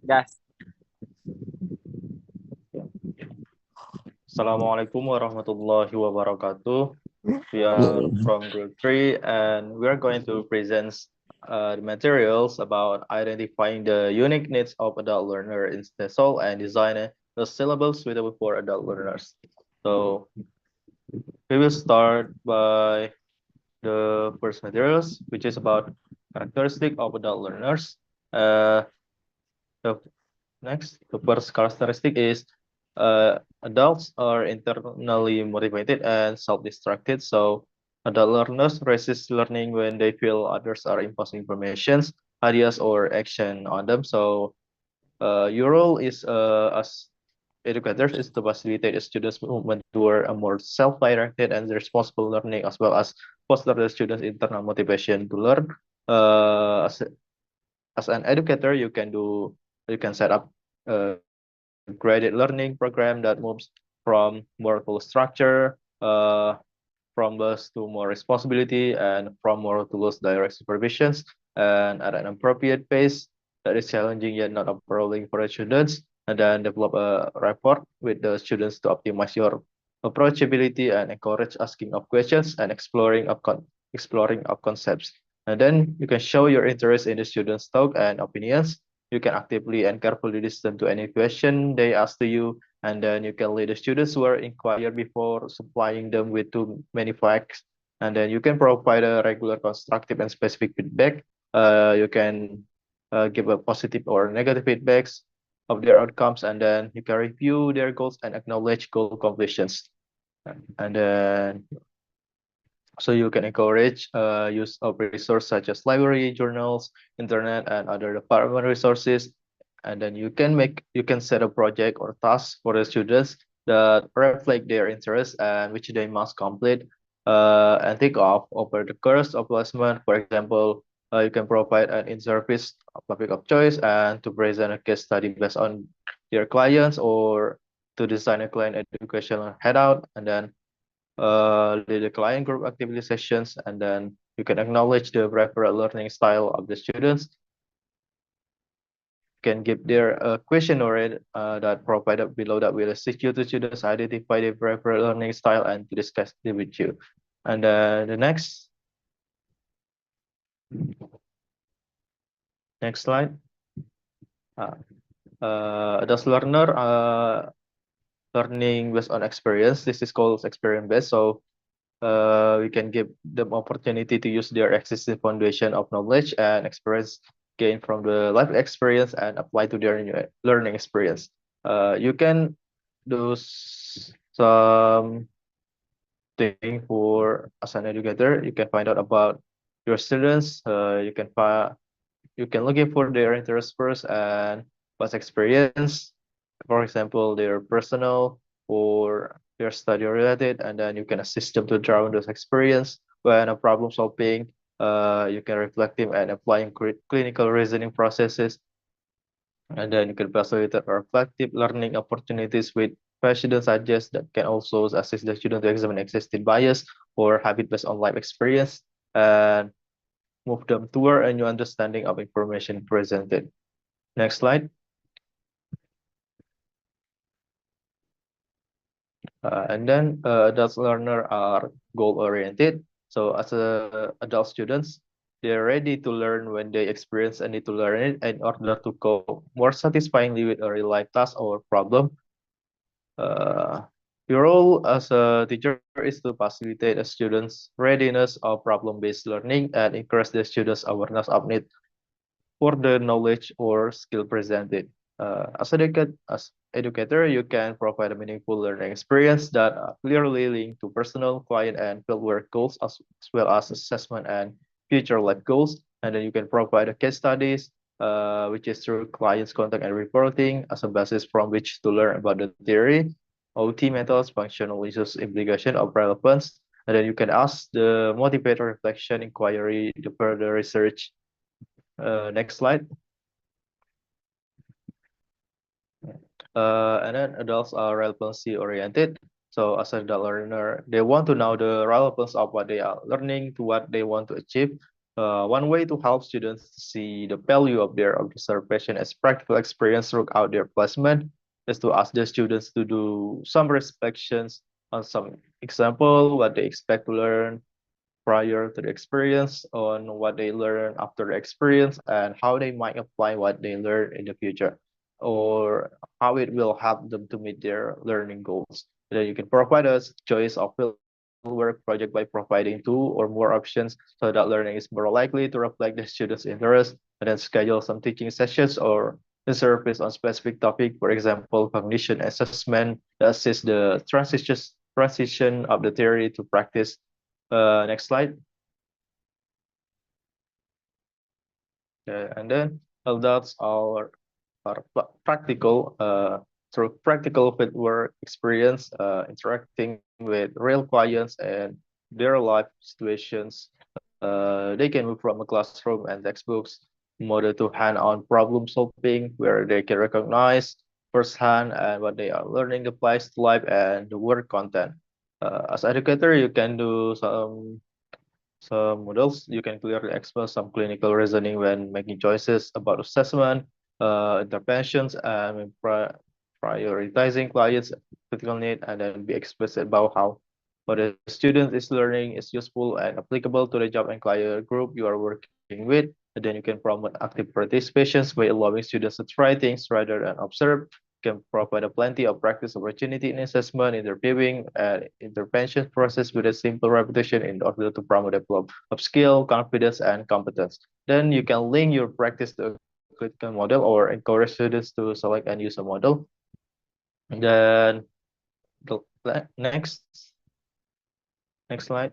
Gas. Assalamualaikum warahmatullahi wabarakatuh. We are from Group 3 and we are going to present the materials about identifying the unique needs of adult learner in TESOL and design the syllabus suitable for adult learners. So we will start by the first materials, which is about characteristic of adult learners. The the first characteristic is adults are internally motivated and self-distracted. So adult learners resist learning when they feel others are imposing informations, ideas, or action on them. So your role is as educators is to facilitate students' movement toward a more self-directed and responsible learning, as well as foster the students' internal motivation to learn. As an educator, you can set up a graded learning program that moves from more to structure, from less to more responsibility, and from more to less direct supervisions, and at an appropriate pace that is challenging yet not overwhelming for the students, and then develop a rapport with the students to optimize your approachability and encourage asking of questions and exploring of concepts. And then you can show your interest in the students' talk and opinions. You can actively and carefully listen to any question they ask to you, and then you can lead the students who are inquire before supplying them with too many facts, and then you can provide a regular constructive and specific feedback. You can give a positive or negative feedbacks of their outcomes, and then you can review their goals and acknowledge goal completions. And then so you can encourage use of resources such as library, journals, internet, and other department resources. And then you can set a project or task for the students that reflect their interests and which they must complete and take off over the course of placement. For example, you can provide an in-service topic of choice and to present a case study based on your clients, or to design a client educational handout, and then the client group activity sessions, and then you can acknowledge the preferred learning style of the students. You can give their questionnaire that provided below that will assist you to students identify their preferred learning style and to discuss it with you. And the next slide. Adult learner learning based on experience. This is called experience based. So we can give them opportunity to use their existing foundation of knowledge and experience gained from the life experience and apply to their new learning experience. You can do some thing for as an educator. You can find out about your students. You can looking for their interest first and past experience. For example, their personal or their study related, and then you can assist them to draw on those experience when a problem solving. You can reflective and applying clinical reasoning processes, and then you can facilitate reflective learning opportunities with precedent suggest that can also assist the student to examine existing bias or habit based on life experience and move them toward a new understanding of information presented. Next slide. And then adult learner are goal oriented. So as adult students, they're ready to learn when they experience a need to learn it in order to cope more satisfyingly with a real life task or problem. Uh, your role as a teacher is to facilitate a student's readiness of problem-based learning and encourage the students' awareness of need for the knowledge or skill presented. As educator, you can provide a meaningful learning experience that are clearly linked to personal, client, and fieldwork goals, as well as assessment and future life goals. And then you can provide a case studies, which is through clients' contact and reporting as a basis from which to learn about the theory, OT methods, functional issues, implication of relevance. And then you can ask the motivator reflection, inquiry, the further research. Next slide. And then adults are relevancy oriented. So as an adult learner, they want to know the relevance of what they are learning to what they want to achieve. One way to help students see the value of their observation as practical experience throughout their placement is to ask the students to do some reflections on some example, what they expect to learn prior to the experience, on what they learn after the experience, and how they might apply what they learn in the future, or how it will help them to meet their learning goals. Then you can provide us choice of fieldwork project by providing two or more options so that learning is more likely to reflect the students' interest, and then schedule some teaching sessions or the service on specific topic, for example, cognition assessment that assists the transition of the theory to practice. Next slide. And then adults are practical through practical fieldwork experience, interacting with real clients and their life situations. They can move from a classroom and textbooks model to hand-on problem solving, where they can recognize firsthand and what they are learning applies to life and the work content. As educator, you can do some models. You can clearly express some clinical reasoning when making choices about assessment, interventions, and prioritizing clients' critical need, and then be explicit about how what the student is learning is useful and applicable to the job and client group you are working with. And then you can promote active participations by allowing students to try things rather than observe. You can provide a plenty of practice opportunity in assessment, interviewing, and intervention process with a simple repetition in order to promote development of skill, confidence, and competence. Then you can link your practice to a critical model or encourage students to select and use a model. And then next slide.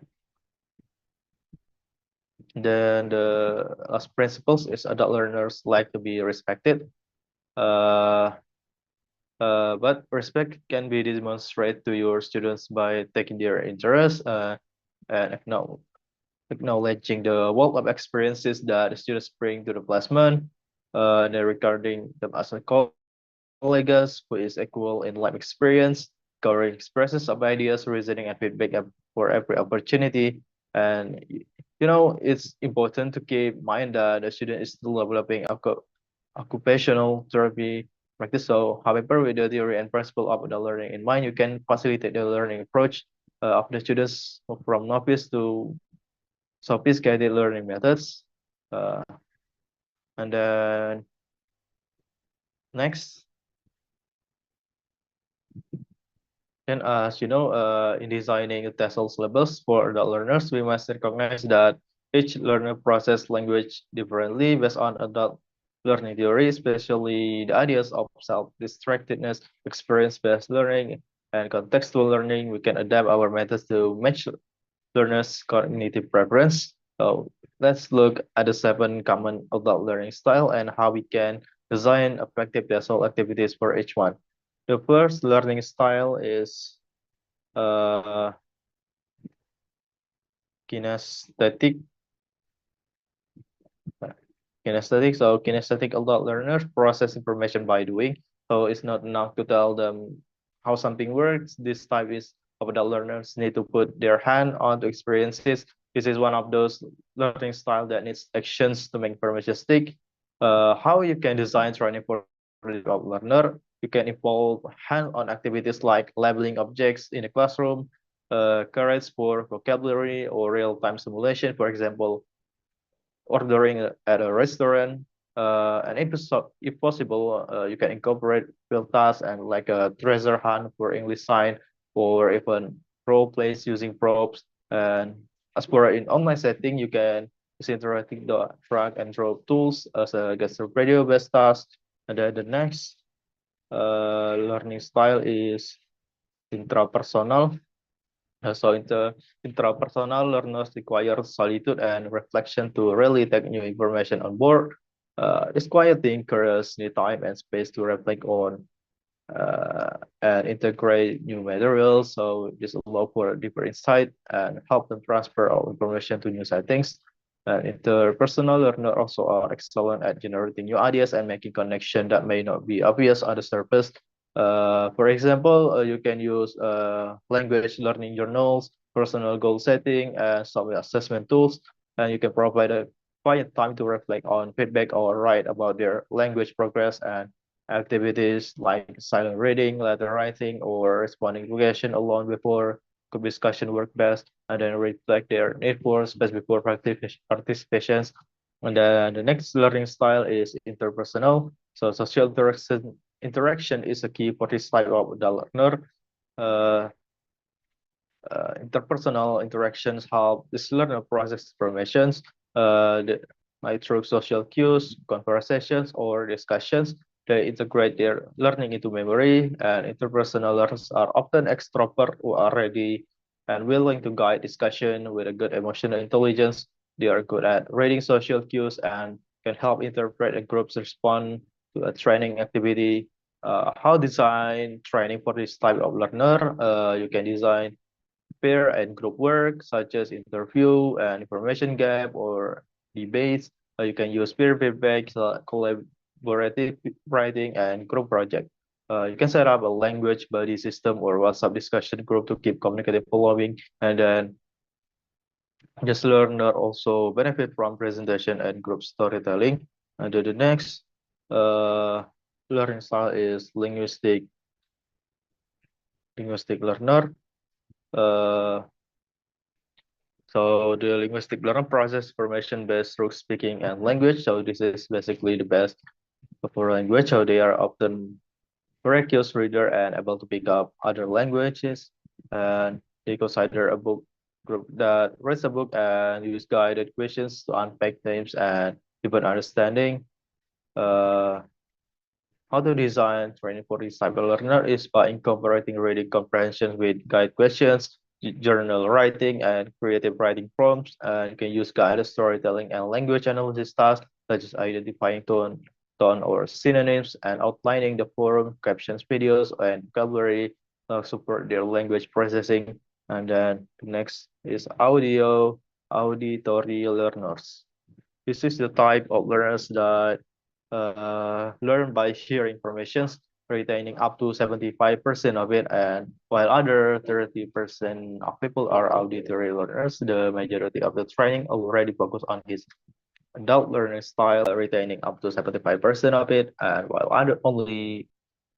Then the last principles is adult learners like to be respected. Uh, but respect can be demonstrated to your students by taking their interest and acknowledging the wealth of experiences that the students bring to the placement, and then regarding them as a colleagues who is equal in life experience, covering expressions of ideas, reasoning, and feedback for every opportunity. And it's important to keep in mind that the student is still developing occupational therapy practice. So, however, with the theory and principle of the learning in mind, you can facilitate the learning approach of the students from novice to sophisticated learning methods. Uh, and then next, then as you know, in designing a TESOL syllabus for adult learners, we must recognize that each learner process language differently based on adult learning theory, especially the ideas of self-distractedness, experience-based learning, and contextual learning. We can adapt our methods to match learners' cognitive preference. So let's look at the 7 common adult learning style and how we can design effective TESOL activities for each one. The first learning style is uh, kinesthetic. Kinesthetic adult learners process information by doing. So it's not enough to tell them how something works. This type is of adult learners need to put their hand onto experiences. This is one of those learning style that needs actions to make information stick. How you can design training for the adult learner? You can involve hand-on activities like labeling objects in a classroom, carrots for vocabulary or real-time simulation, for example, ordering at a restaurant. And if possible, you can incorporate field tasks and like a treasure hunt for English sign, or even role plays using props. And as for in online setting, you can use interactive drag and drop tools as a guest radio based task. And then the next learning style is intrapersonal. So intrapersonal learners require solitude and reflection to really take new information on board. This quiet thing encourages new time and space to reflect on and integrate new materials. So this allow for deeper insight and help them transfer all information to new settings. And interpersonal learners also are excellent at generating new ideas and making connection that may not be obvious on the surface. For example, you can use language learning journals, personal goal setting, and software assessment tools. And you can provide a quiet time to reflect on feedback or write about their language progress, and activities like silent reading, letter writing, or responding to question alone before group discussion work best, and then reflect their need for space before participations. And then the next learning style is interpersonal. So social interaction is a key for this type of the learner. Uh, Interpersonal interactions help this learner process informations, like through social cues, conversations, or discussions. They integrate their learning into memory, and interpersonal learners are often extrovert who are ready and willing to guide discussion with a good emotional intelligence. They are good at reading social cues and can help interpret a group's response to a training activity. How design training for this type of learner? You can design peer and group work, such as interview and information gap or debates. You can use peer feedback, collaborative writing, and group project. You can set up a language buddy system or WhatsApp discussion group to keep communicative following. And then just learner also benefit from presentation and group storytelling. And then the next uh, learning style is linguistic learner. Uh, So the linguistic learning process formation based through speaking and language. So this is basically the best for language. So they are often very curious reader and able to pick up other languages. And they consider a book group that reads a book and use guided questions to unpack themes and deepen understanding. Uh, how to design training for this type of learner is by incorporating reading comprehension with guide questions, journal writing, and creative writing prompts. And you can use guided storytelling and language analysis tasks, such as identifying tone or synonyms, and outlining the forum, captions, videos, and vocabulary support their language processing. And then the next is auditory learners. This is the type of learners that learn by hearing informations, retaining up to 75% of it, and while other 30% of people are auditory learners, the majority of the training already focus on his adult learning style, retaining up to 75% of it, and while other only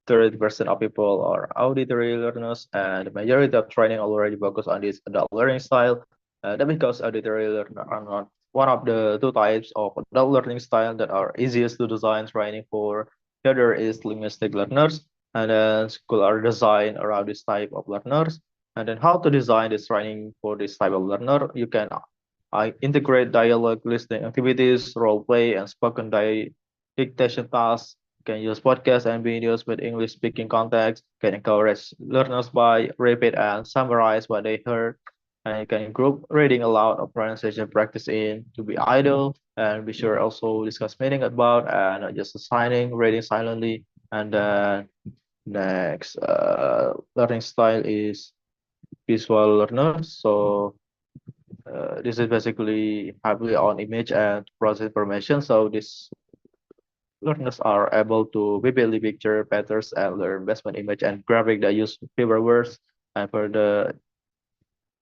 30% of people are auditory learners, and the majority of training already focus on this adult learning style. That because auditory learners are not one of the two types of adult learning style that are easiest to design training for. The other is linguistic learners, and then school are designed around this type of learners. And then how to design this training for this type of learner? You can integrate dialogue, listening activities, role play, and spoken dictation tasks. Can use podcasts and videos with English speaking context. Can encourage learners by repeat and summarize what they heard. And you can group reading aloud or pronunciation practice in to be idle. And be sure also discuss meaning about and not just assigning reading silently. And then next learning style is visual learners. So this is basically heavily on image and process information. So this learners are able to vividly picture patterns and learn based on image and graphic that use fewer words. And for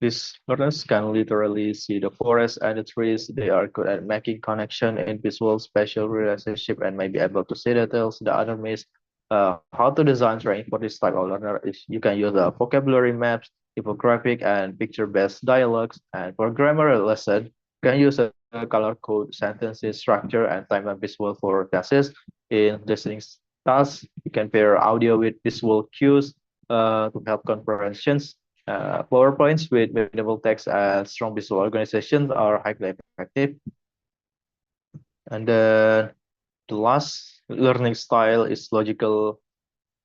these learners can literally see the forest and the trees. They are good at making connection in visual spatial relationship and may be able to see details the other miss. How to design training for this type of learner is you can use the vocabulary maps, infographic, and picture-based dialogues. And for grammar lesson, you can use a color code, sentences, structure, and time and visual for classes. In listening tasks, you can pair audio with visual cues to help comprehensions. PowerPoints with minimal text and strong visual organizations are highly effective. And then the last learning style is logical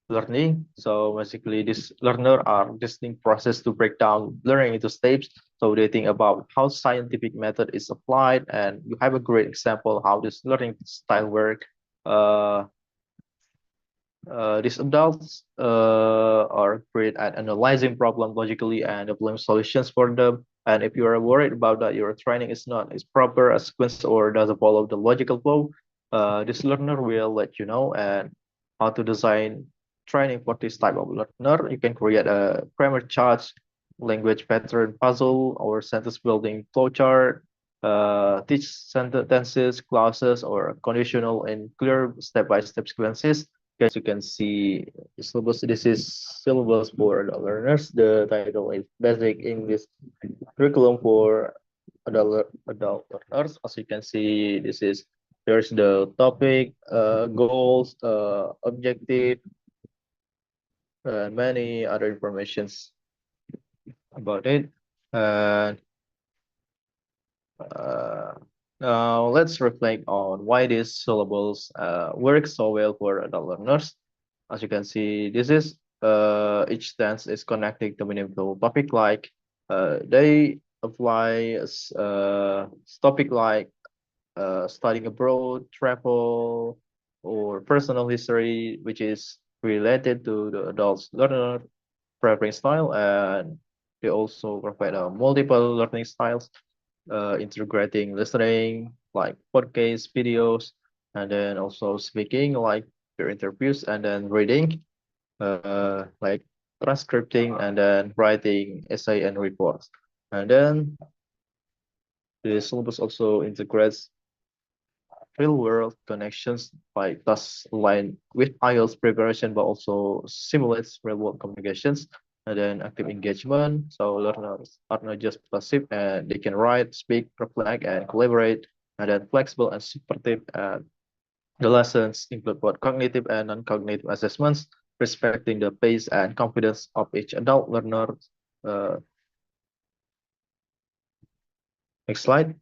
learning. So basically, this learner are distinct process to break down learning into steps. So they think about how scientific method is applied, and you have a great example how this learning style work. Uh, these adults are great at analyzing problem logically and applying solutions for them. And if you are worried about that your training is not is proper a sequence or doesn't follow the logical flow, this learner will let you know and how to design training for this type of learner. You can create a grammar chart, language pattern puzzle, or sentence building flowchart. teach sentences, clauses, or conditional and clear step-by-step sequences. As you can see, the syllabus. This is syllabus for the learners. The title is Basic English Curriculum for adult learners. As you can see, there's the topic, goals, objective, and many other informations about it. And Uh, now let's reflect on why these syllables work so well for adult learners. As you can see, this is each tense is connecting to meaningful topic like they apply topic like studying abroad, travel, or personal history, which is related to the adult learner preference style, and they also provide multiple learning styles integrating listening like podcast videos, and then also speaking like your interviews, and then reading like transcripting, and then writing essay and reports. And then the syllabus also integrates real world connections like thus align with IELTS preparation but also simulates real world communications, and then active engagement. So learners are not just passive and they can write, speak, reflect, and collaborate, and then flexible and supportive. And the lessons include both cognitive and non-cognitive assessments, respecting the pace and confidence of each adult learner. Uh, Next slide.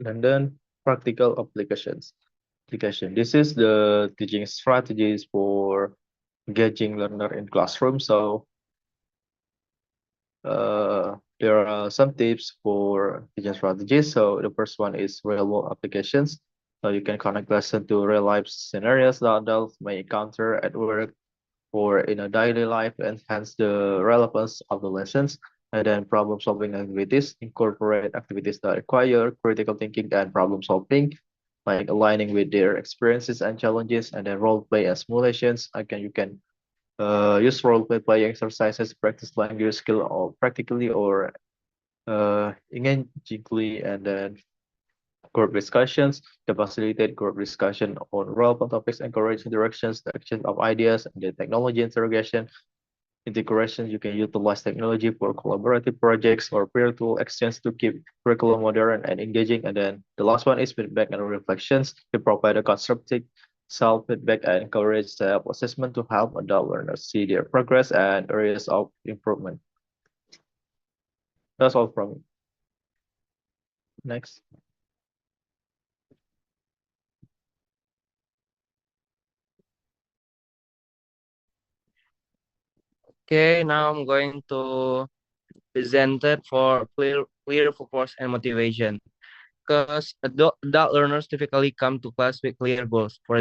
And then practical applications. This is the teaching strategies for engaging learner in classroom. So there are some tips for teaching strategies. So the first one is real world applications. So you can connect lesson to real life scenarios that adults may encounter at work or in a daily life to enhance the relevance of the lessons. And then problem solving activities, incorporate activities that require critical thinking and problem solving, like aligning with their experiences and challenges. And then role play and simulations. Again, you can use role play exercises, practice language skill or practically or engagingly. And then group discussions to facilitate group discussion on relevant topics, encourage interactions, the exchange of ideas, and the technology integration. You can utilize technology for collaborative projects or peer tool exchange to keep curriculum modern and engaging. And then the last one is feedback and reflections to provide a constructive self-feedback and encourage self-assessment to help adult learners see their progress and areas of improvement. That's all from me. Next. Okay, now I'm going to present it for clear focus and motivation. Because adult learners typically come to class with clear goals. For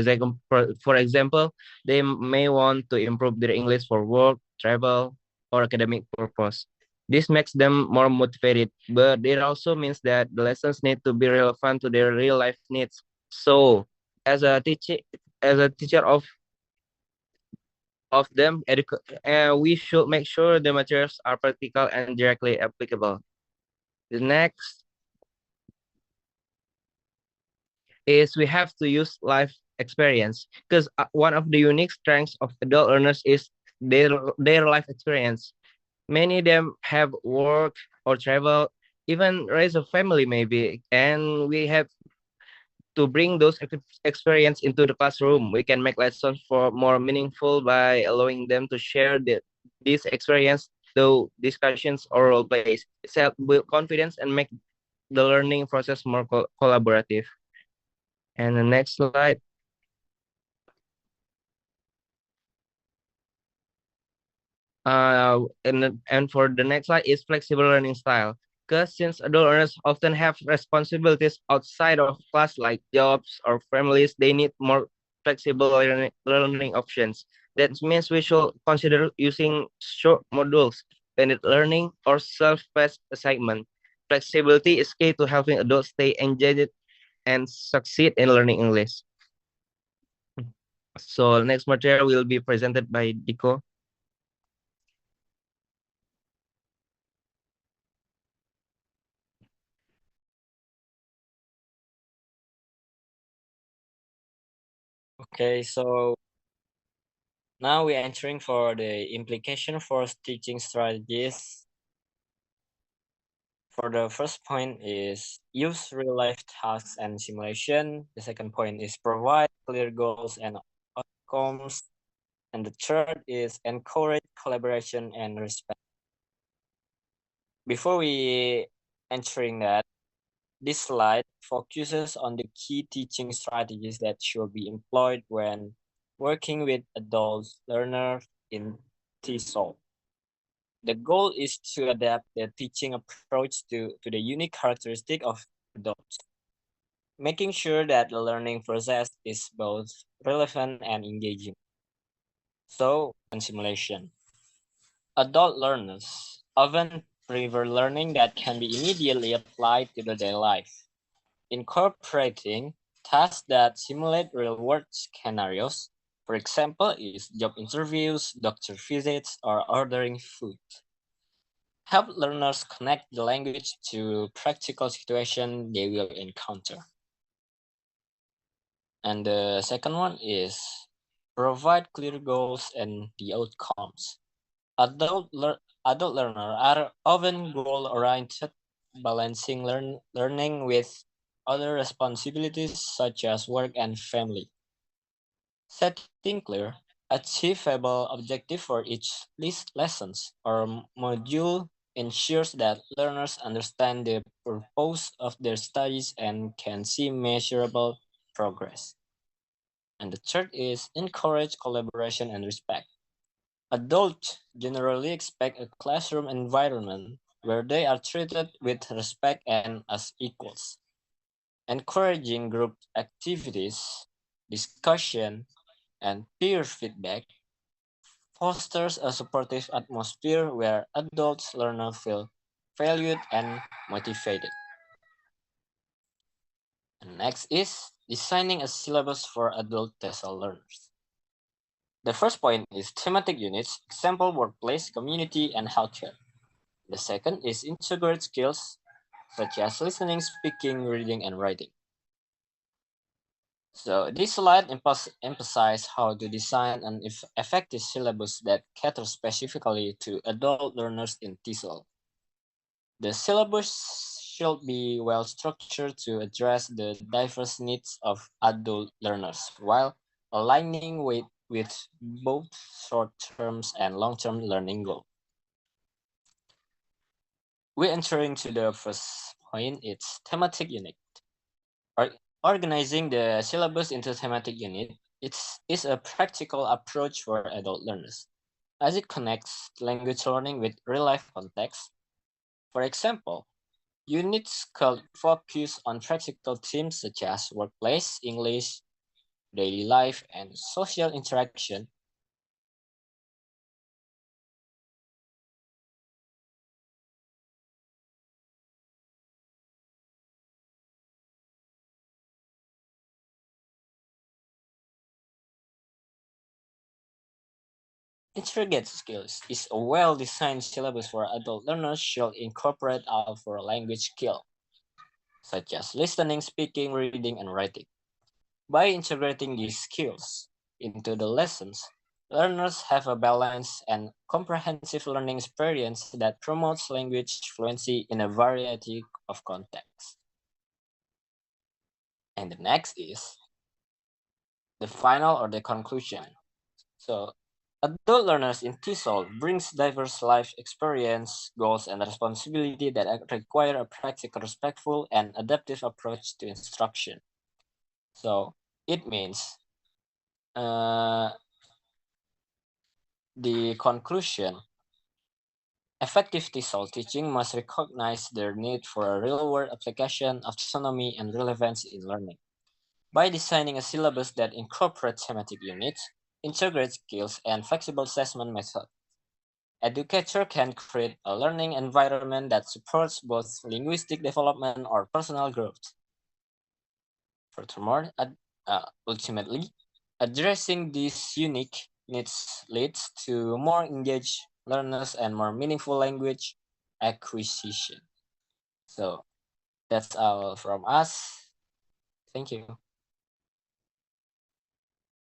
example, they may want to improve their English for work, travel, or academic purpose. This makes them more motivated, but it also means that the lessons need to be relevant to their real life needs. So, as a teacher, as a teacher of them, we should make sure the materials are practical and directly applicable. The next is we have to use life experience because one of the unique strengths of adult learners is their life experience. Many of them have work or travel, even raise a family maybe, and we have to bring those experience into the classroom. We can make lessons for more meaningful by allowing them to share this experience through discussions or role plays. It's help build confidence and make the learning process more collaborative. And the next slide. And for the next slide is flexible learning style. Because since adult learners often have responsibilities outside of class like jobs or families, they need more flexible learning options. That means we should consider using short modules, blended learning, or self-paced assignment. Flexibility is key to helping adults stay engaged and succeed in learning English. So next material will be presented by Diko. Okay, so now we're entering for the implication for teaching strategies. For the first point is use real life tasks and simulation. The second point is provide clear goals and outcomes. And the third is encourage collaboration and respect. Before we entering that, this slide focuses on the key teaching strategies that should be employed when working with adult learners in TESOL. The goal is to adapt the teaching approach to the unique characteristic of adults, making sure that the learning process is both relevant and engaging. So, on simulation, adult learners often prefer learning that can be immediately applied to their daily life. Incorporating tasks that simulate real-world scenarios, for example, is job interviews, doctor visits, or ordering food. Help learners connect the language to practical situations they will encounter. And the second one is provide clear goals and the outcomes. Adult learners are often goal-oriented, balancing learning with other responsibilities such as work and family. Setting clear, achievable objective for each lessons or module ensures that learners understand the purpose of their studies and can see measurable progress. And the third is encourage collaboration and respect. Adults generally expect a classroom environment where they are treated with respect and as equals. Encouraging group activities, discussion, and peer feedback fosters a supportive atmosphere where adults learners feel valued and motivated. And next is designing a syllabus for adult TESOL learners. The first point is thematic units, example workplace, community, and healthcare. The second is integrate skills such as listening, speaking, reading, and writing. So this slide emphasizes how to design an effective syllabus that caters specifically to adult learners in TESOL. The syllabus should be well structured to address the diverse needs of adult learners while aligning with both short-term and long-term learning goals. We're entering to the first point, it's thematic unit. Organizing the syllabus into thematic unit is a practical approach for adult learners, as it connects language learning with real-life context. For example, units could focus on practical themes such as workplace, English, daily life, and social interaction. Integrate skills is a well-designed syllabus for adult learners should incorporate all for language skill, such as listening, speaking, reading, and writing. By integrating these skills into the lessons, learners have a balanced and comprehensive learning experience that promotes language fluency in a variety of contexts. And the next is the final or the conclusion. So, adult learners in TESOL brings diverse life experience, goals, and responsibility that require a practical, respectful, and adaptive approach to instruction. So, it means the conclusion, effective TESOL teaching must recognize their need for a real-world application, autonomy, and relevance in learning. By designing a syllabus that incorporates thematic units, integrates skills, and flexible assessment methods, educator can create a learning environment that supports both linguistic development or personal growth. Furthermore, ultimately, Addressing these unique needs leads to more engaged learners and more meaningful language acquisition. So that's all from us. Thank you.